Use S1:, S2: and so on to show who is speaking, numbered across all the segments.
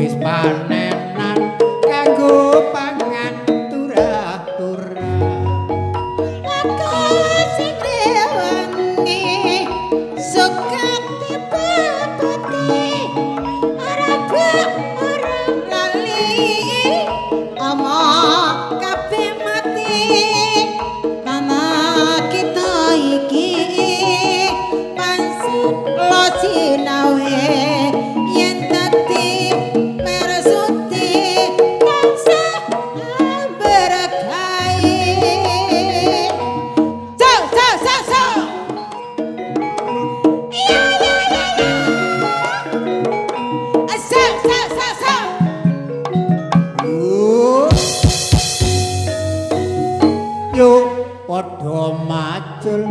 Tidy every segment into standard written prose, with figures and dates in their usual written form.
S1: wis panenan kanggo pangan turah-turah
S2: aku sing rewangi sukati babati ora lali ama kabeh mati tanah kita iki pansut lo sinawe yen dadi mersuti tansah berkahi so iya so
S1: yo padha macul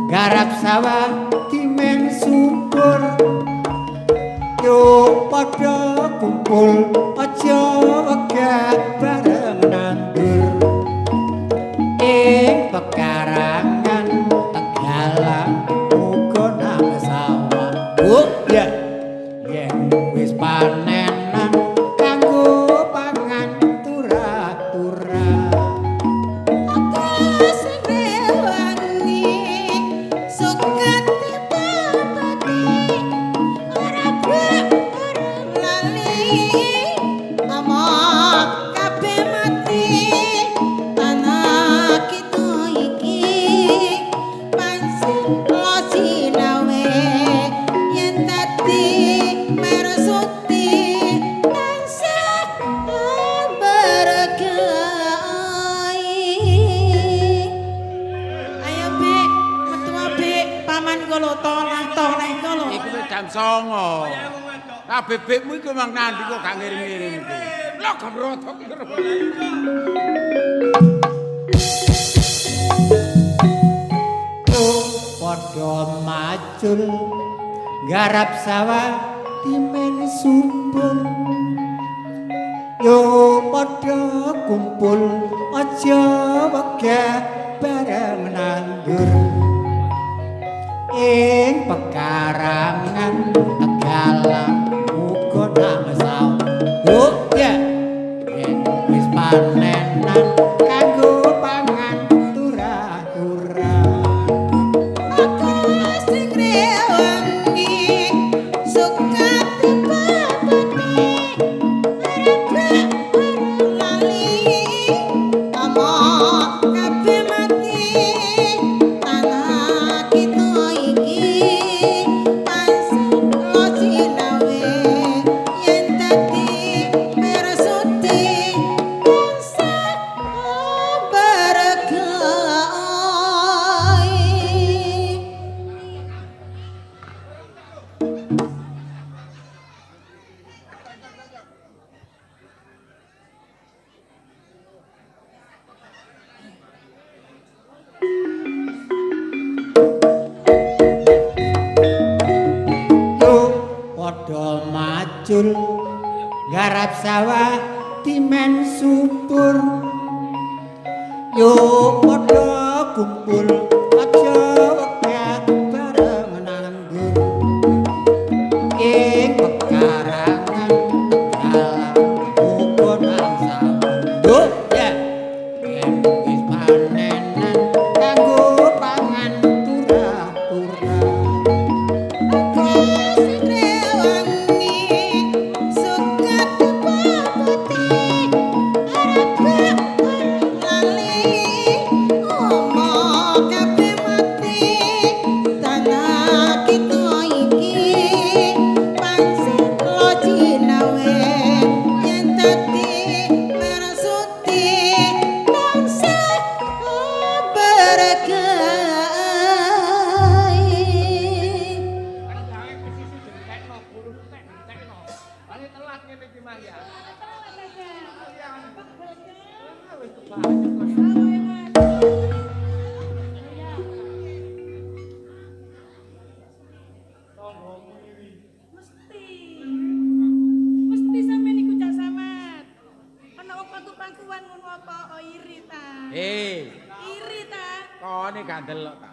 S1: garap sawah dimen subur yo padha kumpul aja wegah bareng nandur ing pekarangan Tegalang uga nang sawah ya yen wis panenan kanggo pangan turah-turah
S2: aku sing rewangi sukati babati ora lali ama kabeh mati tanah kita iki pansut lo sinawe yen dadi mersuti tansah berkahi ayo Bik metu Bik paman kula tolong nek kula
S3: Iku wis jam 09.00. Lah bebekmu iku mang nandi kok gak ngirim-ngirim iku. Lah gak rotok iki.
S1: padha macul garap sawah dimen subur yo padha kumpul aja wegah bareng nandur ing pekarangan Tegalang uga nang sawah ya yen wis panenan kanggo pangan turah-turah
S2: aku sing rewangi sukati babati ora lali ama kabeh mati tanah kita iki pansut lo sinawe yen dadi mersuti tansah berkahi
S1: yo padha macul garap sawah dimen subur yo padha kumpul aja wegah bareng nandur ing pekarangan Tegalang uga nang sawah ya yen wis panenan kanggo pangan turah-turah
S2: aku sing rewangi sukati babati ora lali ama kabeh mati tanah kita iki pansut lo sinawe yen dadi mersuti tansah berkahi
S4: Mesti sampeyan iku cak samat. Ana apa tuh pangkuan ngono apa iri ta? Iri ta?
S3: Kone gak ndelok ta.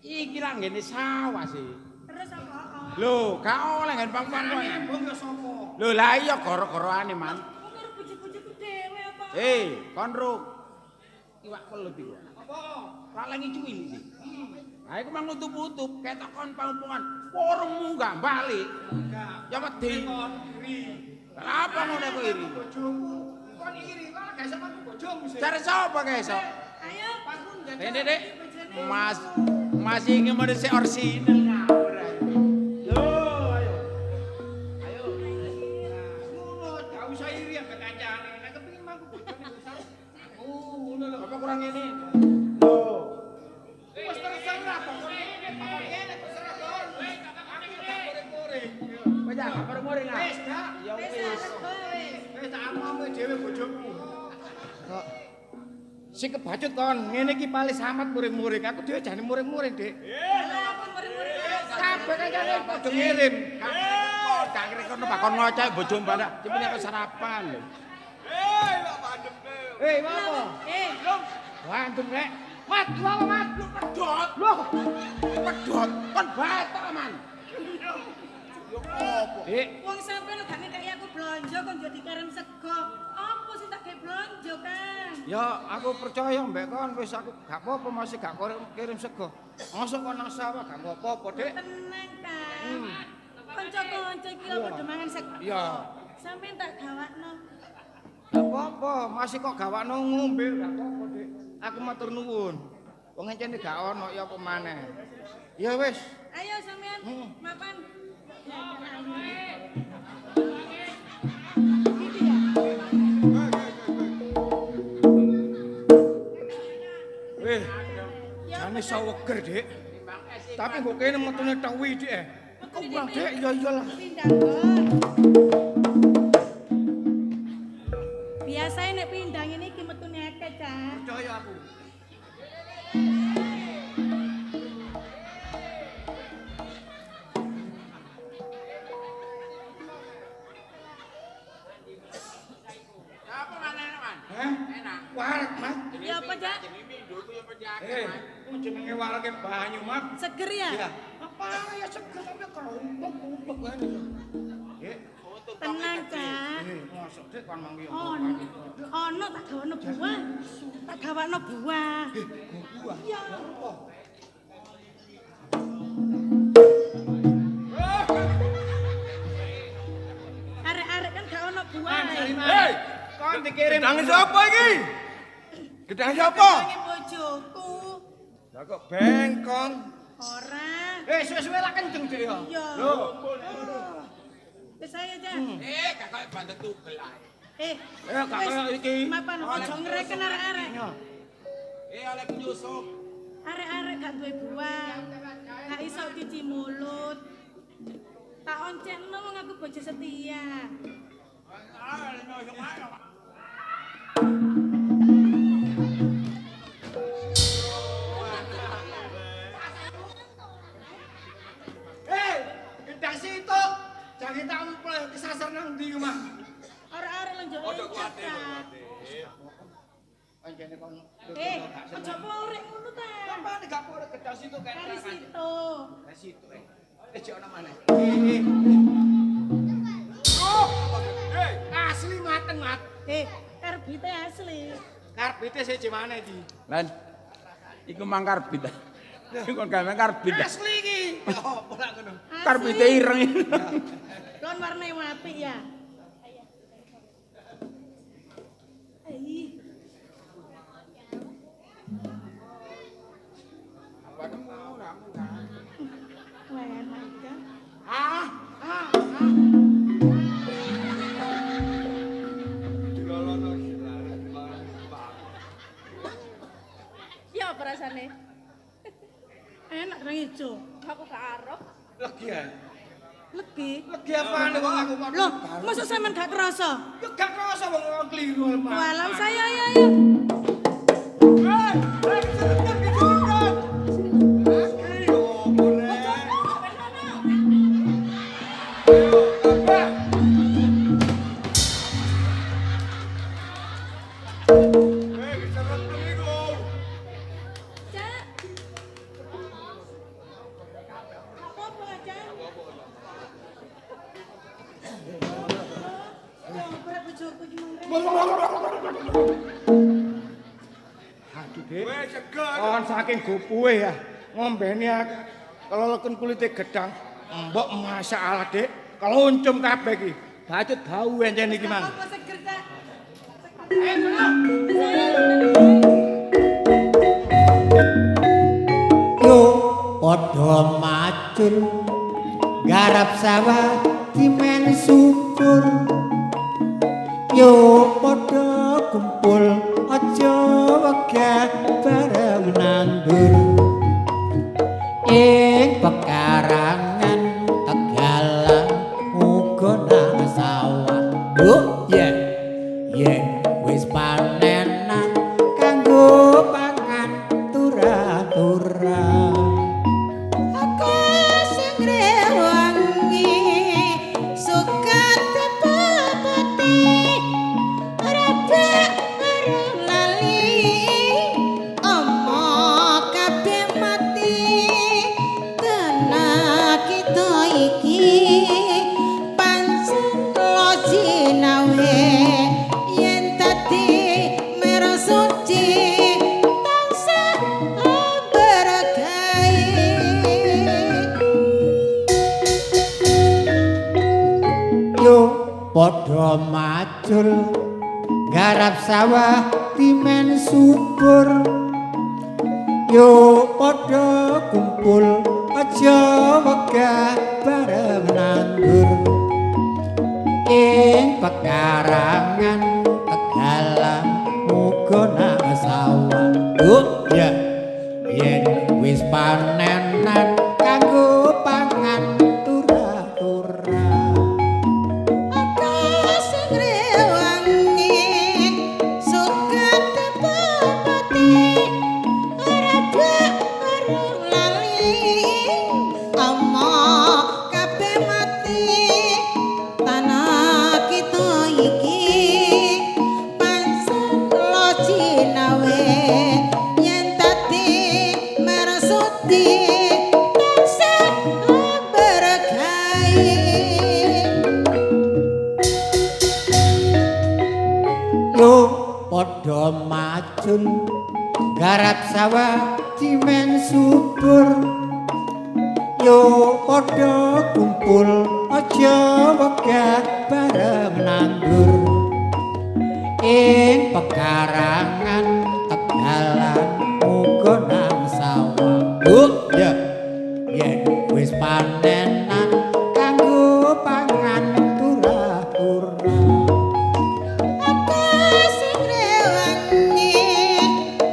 S3: Iki ra ngene sawah sih.
S4: Terus apa?
S3: Lho, gak oleh ngene pangkuan kok.
S4: Mbok yo sapa?
S3: Lho lah iya gara-garane man.
S4: Karo bojo-bojoku dhewe apa?
S3: Kon ruk. Iwak pelut iku. Apa? Ra lengi cuwi iki. Ha iku mang nutup-nutup ketok kon pampungan. Warungmu gak balik. Ya wedi. Apa ngono kok iri?
S5: Bojomu. Kon iri malah gak sama bojomu sih.
S3: Cari sapa kesa?
S4: Ayo,
S5: Pakun
S3: Dek. Mas iki mesti sik orsinil ngawur ae. Yo, ayo. Ayo.
S5: ngono, gak usah iri ambek kancane. Nek kepengin mangku bojone besar. Ngono lho.
S3: Apa kurang ini?
S5: Wes terserah pokoknya ini pokoknya nek terserah kon. Wes aku gak goreng-goreng.
S3: Wis ya, kabar muring ah.
S5: Wes gak.
S3: Ya
S4: wis
S3: wis.
S5: Wes tak omongke dhewe bojoku. Kok sing kebacut kon, ngene iki paling samat muring-muring. Aku dhewe jane muring-muring, Dik. Kabeh kancane padha ngirim.
S3: Gak kira kono bakon ngocek bojo mbak. Cipine aku sarapan.
S5: Hei, apa? Wantem rek. Mat, lu apa mat?
S3: Lu pedot. Loh. Pedot. Kon batok man. Yo opo?
S5: Dik,
S4: Wong sampeyan gak ngekeki aku blonjo kon jadi kirim sego. Apa sih tak kayak blonjo kan?
S5: ya aku percaya mbek kon wis aku gak apa-apa masih gak kirim sego. Mosok kon nang sawah gak apa-apa, Dik.
S4: Tenang kan. Kanca-kanca iki lho padha mangan sego.
S5: Iya.
S4: Sampeyan tak gawakno.
S5: Gak apa-apa, masih kok gawakno ngombe gak apa-apa, Dik. Aku matur nuwun. Wong encene gak ono ya apa maneh. Ya wis.
S4: Ayo sampeyan mapan. Gitu ya?
S5: Jane saweger, Dik. Tapi kok kene metune tawi, Dik. Kok kurang, Dik? Ya iyalah.
S4: Pindang kon. Biasane nek pindang ini ki metune akeh, Cak.
S5: Percaya aku.
S3: Apa maneh man?
S5: Hah?
S3: Enak.
S5: Wareg, Mas.
S4: Ya apa, Cak?
S3: Jenenge mindul ku yo penjaga man.
S5: Ku jenenge warege banyu, Mas.
S4: Seger ya?
S5: Iya. Apa ya seger sampe kerumpuk wae. Dik.
S4: Tenang, Cak.
S5: Mosok Dik kon mangki
S4: Ono tak gawakno buah. Tak gawakno buah.
S5: buah.
S4: Iya. Arek-arek kan gak ono buah.
S5: Hei, kon dikirim
S3: Gedang sapa iki? Gedang sapa?
S4: Ini bojoku.
S5: Lah kok bengkong.
S4: Ora.
S5: Suwe-suwe lah kenceng Dik ya.
S4: Iya.
S5: Lho.
S4: Wis saya aja.
S3: Gak kaya bantet tugel ae.
S5: gak kaya iki.
S4: Mapan ojo ngereken arek-arek.
S3: Oleh penyusup.
S4: Arek-arek gak duwe buah. Gak iso cuci mulut. Tak oncekno wong aku bojo setia.
S5: Gedang situ. Jangan tampil kesasar nang ndi omah.
S4: Arek-arek lan njok. Ojo kuwate.
S5: Pancene kon.
S4: Ojo porek ngono ta.
S5: Apa gak boleh gedang situ kayak
S4: Kari situ.
S5: Nah situ jek ana maneh. Asli mateng, Mat.
S4: Karbite asli.
S5: Karbite siji maneh iki.
S3: Lan iku mang karbit. Kon gawe karbit.
S5: Asli iki. Apa lak ngono?
S3: Karbite ireng.
S4: Kon warna apik ya.
S3: Apa nemu ramu kan?
S4: Enak kan?
S6: Ya apa rasane?
S4: Enak nang ijo.
S6: Aku gak arep.
S5: Legi ae.
S4: Legi.
S5: Legi apane wong aku kok.
S4: Loh, masa sampean gak kerasa?
S5: Yo gak krasa wong kliru, Mat.
S4: Walau saya ya. Cak. Apa aja?
S5: Dik. Kon saking gopuhe ya. Ngombeni aku. Kalau lekun kulite gedang, mbok masyaallah, Dik. Kalau uncum kabeh iki. Bacut bau encen iki, Mang.
S4: Apa seger ta?
S1: Yo padha macul garap sawah dimen subur. Yo padha kumpul aja wegah bareng nandur. Ing pekarangan Tegalan uga nang sawah. Oh yeah. Yen wis panenan kanggo pangan turah-turah.
S2: Aku sing rewangi suka tepati rabe bareng lali omo kabeh mati tenak kita iki pancen lo jinawe yen tadi merah suci tansah berkahi.
S1: Yo padha macul garap sawah dimen subur. Yo padha kumpul aja wegah bareng nandur. Ing pekarangan Tegalan uga nang sawah. Oh ya. Yen wis panenan kanggo pangan turah-turah.
S2: Aku sing rewangi suka tepati rabe bareng lali omo kabeh mati tanah kita iki pancen lo jinawe yen tadi merah suci tansah berkahi.
S1: Yo padha macul garap sawah dimen subur. Yo padha kumpul aja wegah bareng nandur. Ing pekarangan Tegalan uga nang sawah. Oh ya. Yen wis panenan kanggo pangan turah-turah.
S2: Aku sing rewangi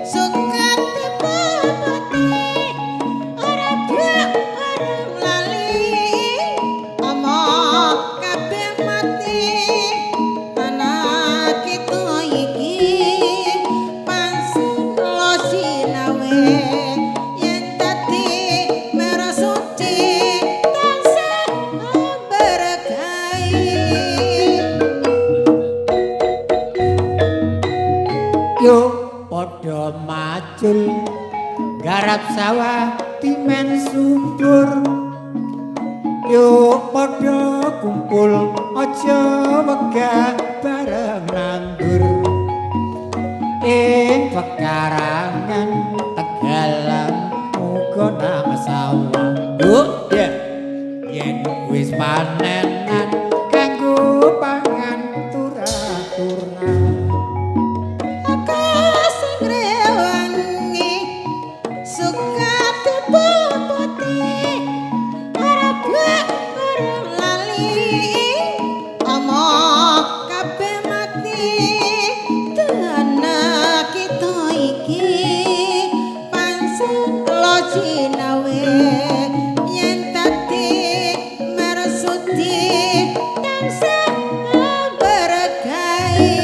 S2: suka tepati rabe bareng lali omo kabeh mati tanah kita iki pancen lo jinawe yen tadi merah suci tansah berkahi.
S1: Yo padha macul garap sawah dimen subur. Yo padha kumpul aja wegah bareng nandur. Ing pekarangan Tegalan uga nang sawah. Oh yeah. Yen wis panenan kanggo pangan turah-turah.
S2: Aku sing rewangi suka tepati rabe bareng lali omo kabeh mati tanah kita iki pancen lo jinawe yen tadi merah suci tansah berkahi.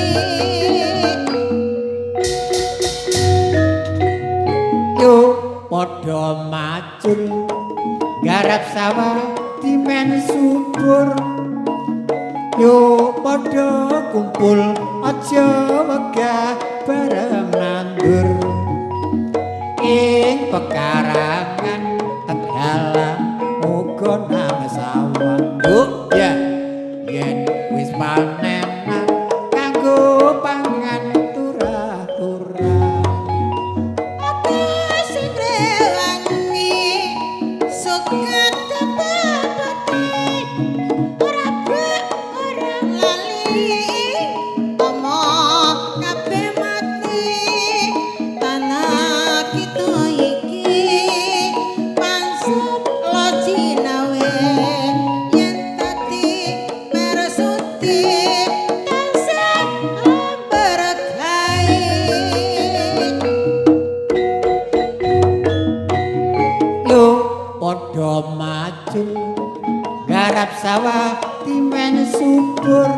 S1: Yo padha macul garap sawah dimen subur. Yo padha kumpul aja wegah bareng nandur. Ing pekarangan Tegalan uga nang sawah. Oh ya. Yen wis panenan kanggo pangan turah-turah. sawah timen subur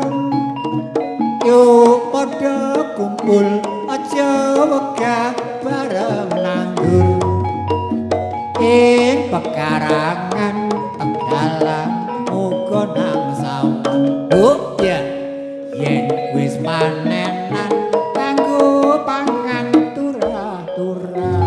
S1: yo padha kumpul aja wegah bareng nandur ing pekarangan Tegalan uga nang sawah ya yen wis panenan kanggo pangan turah-turah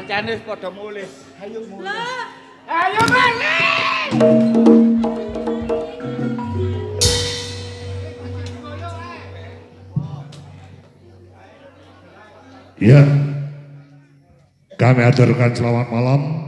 S5: Kancane padha mulih. Ayo mulih.
S4: Lah,
S5: Ayo mulih.
S6: Ya, kami aturkan selamat malam